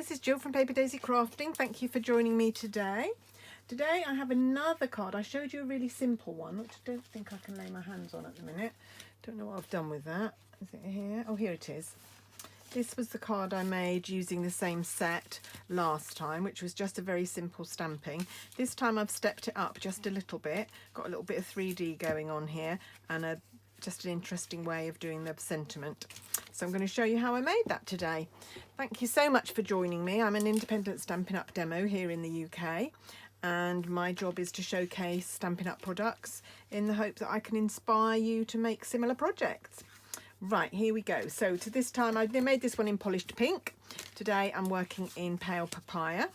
this is Jill from Paper Daisy Crafting. Thank you for joining me today. Today I have another card. I showed you a really simple one, which I don't think I can lay my hands on at the minute. Don't know what I've done with that. Is it here? Oh, here it is. This was the card I made using the same set last time, which was just a very simple stamping. This time I've stepped it up just a little bit, got a little bit of 3D going on here, and just an interesting way of doing the sentiment. So I'm going to show you how I made that today. Thank you so much for joining me. I'm an independent Stampin' Up demo here in the UK, and my job is to showcase Stampin' Up products in the hope that I can inspire you to make similar projects. Right, here we go. So to this time, I made this one in polished pink. Today I'm working in pale papaya.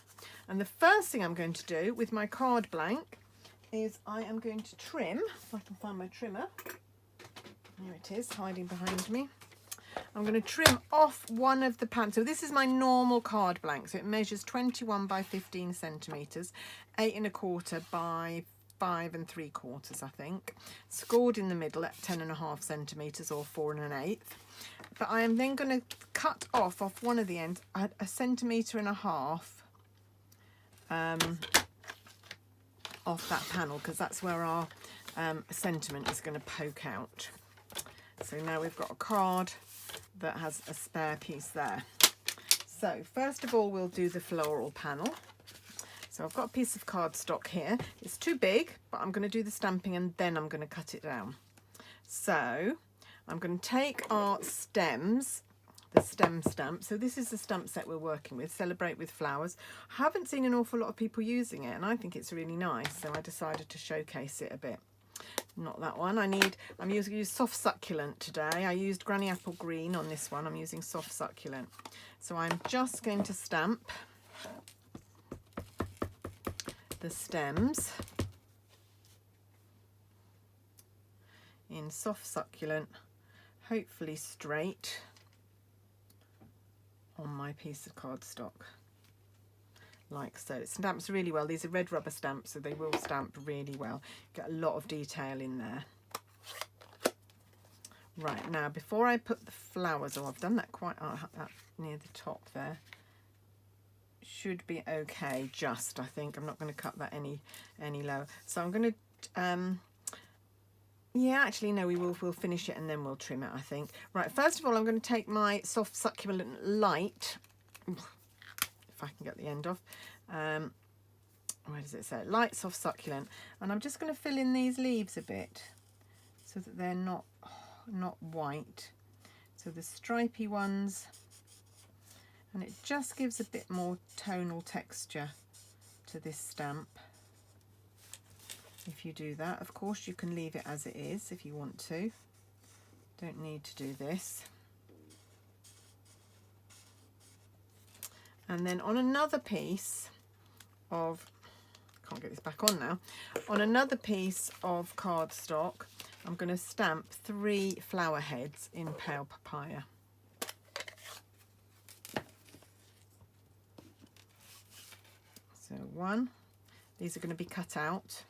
And the first thing I'm going to do with my card blank is I am going to trim, if I can find my trimmer. Here it is, hiding behind me. I'm going to trim off one of the panels. So this is my normal card blank. So it measures 21 by 15 centimetres, 8 1/4 by 5 3/4, I think. Scored in the middle at 10.5 centimetres or 4 1/8. But I am then going to cut off one of the ends at 1.5 centimetres off that panel, because that's where our sentiment is going to poke out. So now we've got a card that has a spare piece there. So first of all, we'll do the floral panel. So I've got a piece of cardstock here. It's too big, but I'm going to do the stamping and then I'm going to cut it down. So I'm going to take our stems, the stem stamp. So this is the stamp set we're working with, Celebrate with Flowers. I haven't seen an awful lot of people using it, and I think it's really nice, so I decided to showcase it a bit. Not that one. I'm using soft succulent today. I used Granny Apple Green on this one. I'm using soft succulent. So I'm just going to stamp the stems in soft succulent, hopefully straight on my piece of cardstock, like so. It stamps really well. These are red rubber stamps, so they will stamp really well. Get a lot of detail in there. Right, now before I put the flowers, I've done that quite that near the top there. Should be okay, just, I think. I'm not going to cut that any lower. So I'm going to, yeah, actually, no, we'll finish it and then we'll trim it, I think. Right, first of all, I'm going to take my soft succulent light, if I can get the end off. Where does it say? Light soft succulent. And I'm just going to fill in these leaves a bit so that they're not white. So the stripy ones, and it just gives a bit more tonal texture to this stamp. If you do that, of course you can leave it as it is if you want to. Don't need to do this. And then on another piece of, can't get this back on now, on another piece of cardstock, I'm going to stamp 3 flower heads in pale papaya. So 1, these are going to be cut out,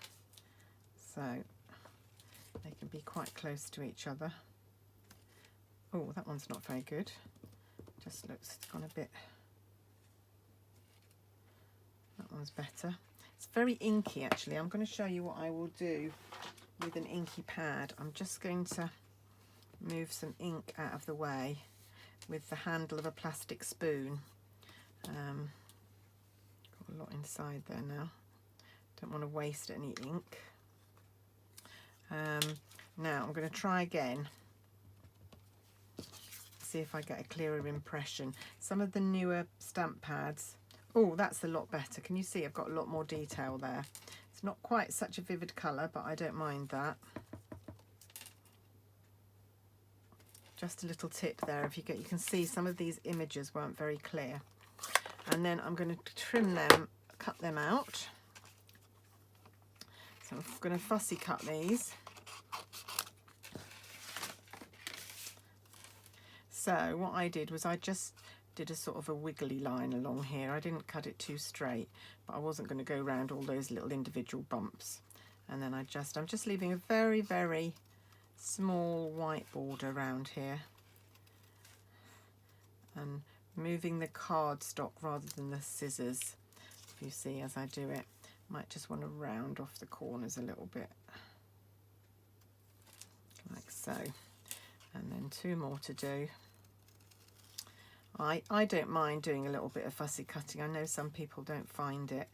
so they can be quite close to each other. Oh, that one's not very good. Just looks, it's gone a bit, that one's better. It's very inky actually. I'm going to show you what I will do with an inky pad. I'm just going to move some ink out of the way with the handle of a plastic spoon. A lot inside there now. Don't want to waste any ink. Now I'm going to try again. See if I get a clearer impression. Some of the newer stamp pads. Oh, that's a lot better. Can you see I've got a lot more detail there? It's not quite such a vivid colour, but I don't mind that. Just a little tip there. If you can see some of these images weren't very clear. And then I'm going to trim them, cut them out. So I'm going to fussy cut these. So what I did was I just did a sort of a wiggly line along here. I didn't cut it too straight, but I wasn't going to go around all those little individual bumps. And then I'm just leaving a very, very small white border around here. And moving the cardstock rather than the scissors. If you see as I do it, might just want to round off the corners a little bit, like so. And then 2 more to do. I don't mind doing a little bit of fussy cutting. I know some people don't find it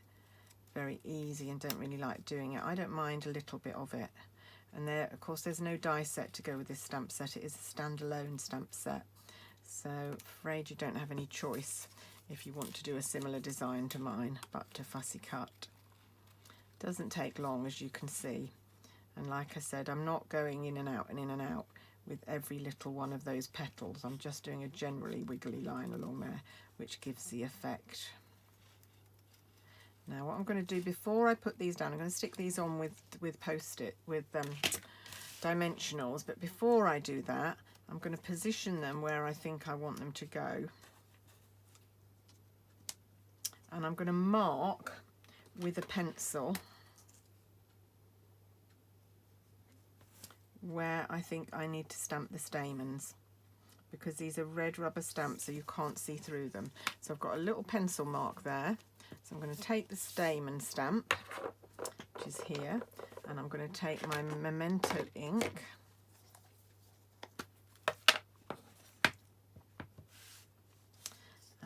very easy and don't really like doing it. I don't mind a little bit of it. And there, of course, there's no die set to go with this stamp set. It is a standalone stamp set. So afraid you don't have any choice if you want to do a similar design to mine, but to fussy cut. Doesn't take long, as you can see. And like I said, I'm not going in and out and in and out with every little one of those petals. I'm just doing a generally wiggly line along there, which gives the effect. Now what I'm going to do before I put these down, I'm going to stick these on with post-it, with dimensionals, but before I do that, I'm going to position them where I think I want them to go. And I'm going to mark with a pencil where I think I need to stamp the stamens, because these are red rubber stamps, so you can't see through them. So I've got a little pencil mark there. So I'm going to take the stamen stamp, which is here, and I'm going to take my Memento ink,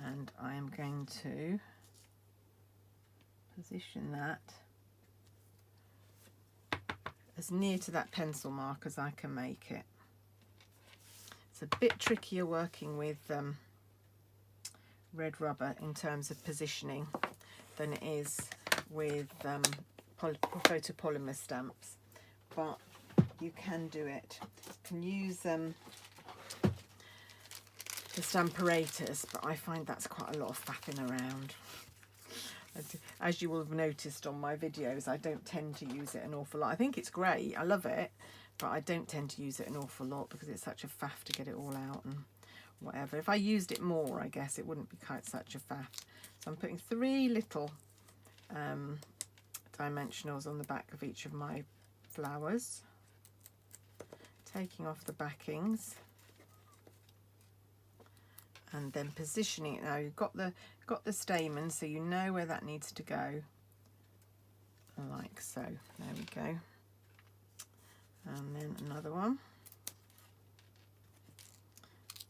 and I am going to position that as near to that pencil mark as I can make it. It's a bit trickier working with red rubber in terms of positioning than it is with photopolymer stamps, but you can do it. You can use the Stamparatus, but I find that's quite a lot of faffing around. As you will have noticed on my videos, I don't tend to use it an awful lot. I think it's great, I love it, but I don't tend to use it an awful lot because it's such a faff to get it all out and whatever. If I used it more, I guess it wouldn't be quite such a faff. So I'm putting 3 little dimensionals on the back of each of my flowers, taking off the backings, and then positioning it. Now you've got the stamen, so you know where that needs to go, like so. There we go. And then another one,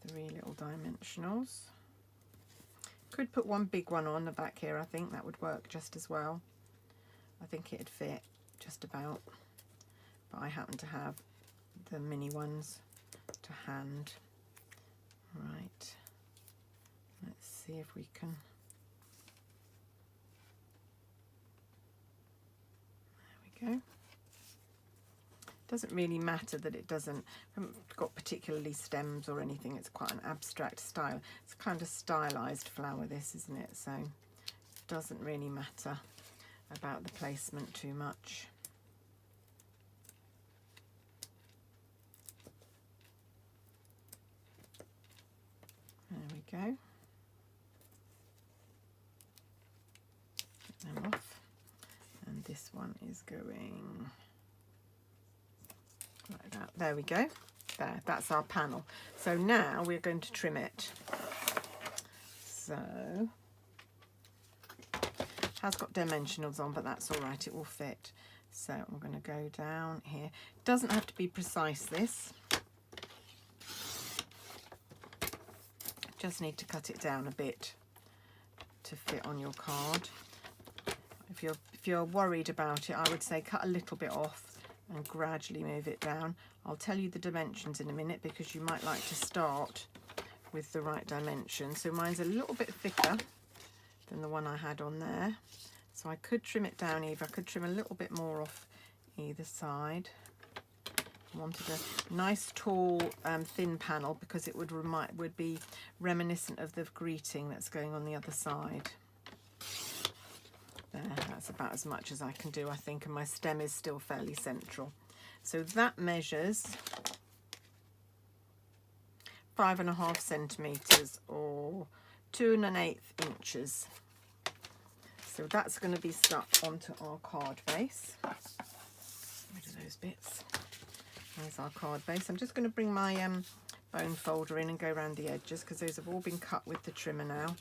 3 little dimensionals. Could put one big one on the back here. I think that would work just as well. I think it'd fit just about, but I happen to have the mini ones to hand. Right, let's see if we can. There we go. Doesn't really matter that it doesn't, haven't got particularly stems or anything. It's quite an abstract style. It's a kind of stylized flower, this, isn't it? So it doesn't really matter about the placement too much. There we go. Get them off. And this one is going like that. There we go. There, that's our panel. So now we're going to trim it. So it has got dimensionals on, but that's all right, it will fit. So I'm going to go down here. It doesn't have to be precise, this. Just need to cut it down a bit to fit on your card. If you're worried about it, I would say cut a little bit off and gradually move it down. I'll tell you the dimensions in a minute because you might like to start with the right dimension. So mine's a little bit thicker than the one I had on there. So I could trim it down either. I could trim a little bit more off either side. I wanted a nice tall thin panel because it would be reminiscent of the greeting that's going on the other side. There, that's about as much as I can do, I think, and my stem is still fairly central. So that measures 5.5 centimetres or 2 1/8 inches. So that's going to be stuck onto our card base. Rid of those bits. There's our card base. I'm just going to bring my bone folder in and go around the edges, because those have all been cut with the trimmer now.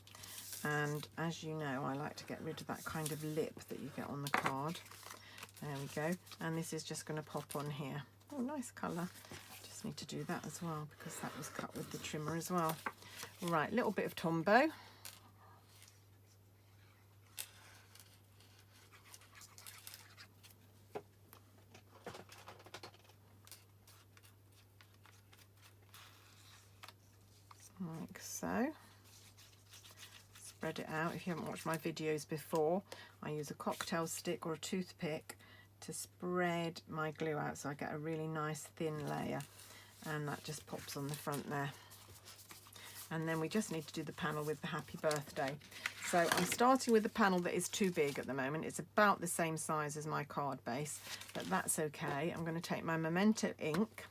And as you know, I like to get rid of that kind of lip that you get on the card. There we go. And this is just going to pop on here. Oh, nice colour. Just need to do that as well, because that was cut with the trimmer as well. Right, little bit of Tombow. Like so. Spread it out. If you haven't watched my videos before, I use a cocktail stick or a toothpick to spread my glue out, so I get a really nice thin layer, and that just pops on the front there. And then we just need to do the panel with the happy birthday. So I'm starting with the panel that is too big at the moment. It's about the same size as my card base, but that's okay. I'm going to take my Memento ink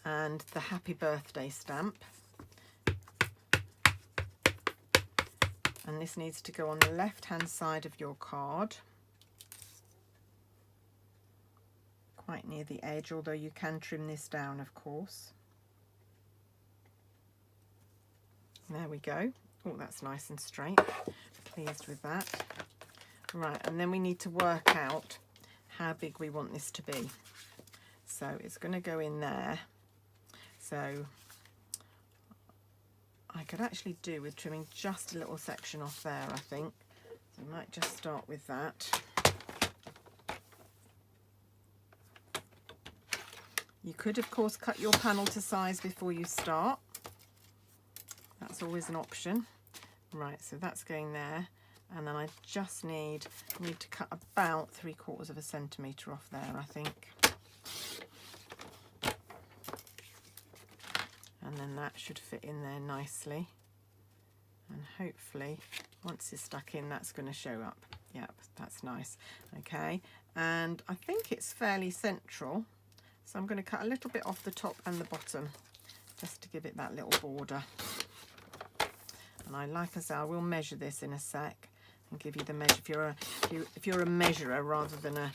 and the happy birthday stamp, and this needs to go on the left hand side of your card, quite near the edge, although you can trim this down, of course. There we go. Oh, that's nice and straight. Pleased with that. Right, and then we need to work out how big we want this to be. So it's going to go in there. So I could actually do with trimming just a little section off there, I think. So I might just start with that. You could, of course, cut your panel to size before you start. That's always an option. Right, so that's going there. And then I just need to cut about 3/4 centimetre off there, I think. And then that should fit in there nicely, and hopefully once it's stuck in, that's going to show up. Yep, that's nice. Okay, and I think it's fairly central, so I'm going to cut a little bit off the top and the bottom just to give it that little border. And like I say, I will measure this in a sec and give you the measure. If you're a measurer rather than a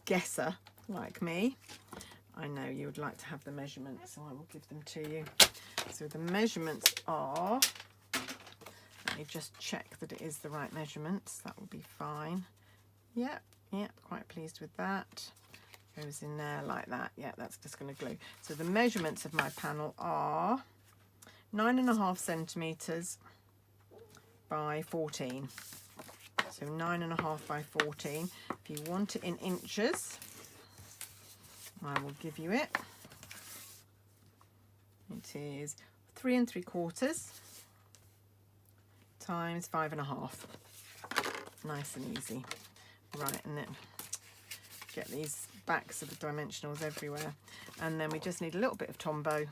guesser like me, I know you would like to have the measurements, so I will give them to you. So the measurements are, let me just check that it is the right measurements. That will be fine. Yep, quite pleased with that. Goes in there like that. Yeah, that's just going to glue. So the measurements of my panel are 9.5 centimetres by 14. So 9.5 by 14. If you want it in inches, I will give you it. It is 3 3/4 times 5.5. Nice and easy. Right, and then get these backs of the dimensionals everywhere. And then we just need a little bit of Tombow.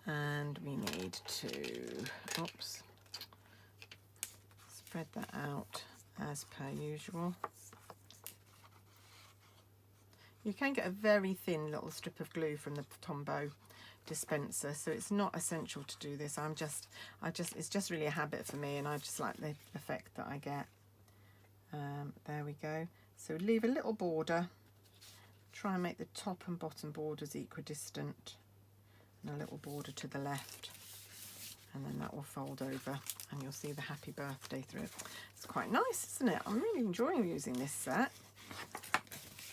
And we need to, oops, spread that out as per usual. You can get a very thin little strip of glue from the Tombow dispenser, so it's not essential to do this. It's just really a habit for me, and I just like the effect that I get. There we go. So leave a little border, try and make the top and bottom borders equidistant, and a little border to the left, and then that will fold over and you'll see the happy birthday through it. It's quite nice, isn't it? I'm really enjoying using this set.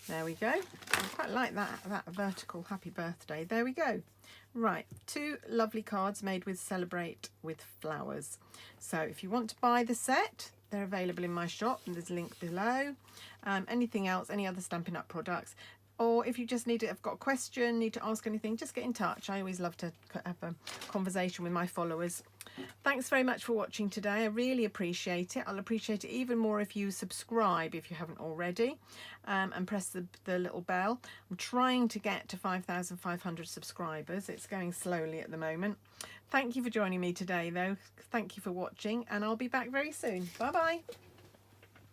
There we go. I quite like that vertical happy birthday. There we go. Right, 2 lovely cards made with Celebrate with Flowers. So if you want to buy the set, they're available in my shop, and there's a link below. Anything else, any other Stampin' Up products, or if you just have got a question, need to ask anything, just get in touch. I always love to have a conversation with my followers. Thanks very much for watching today. I really appreciate it. I'll appreciate it even more if you subscribe if you haven't already, and press the little bell. I'm trying to get to 5,500 subscribers. It's going slowly at the moment. Thank you for joining me today though. Thank you for watching, and I'll be back very soon. Bye bye.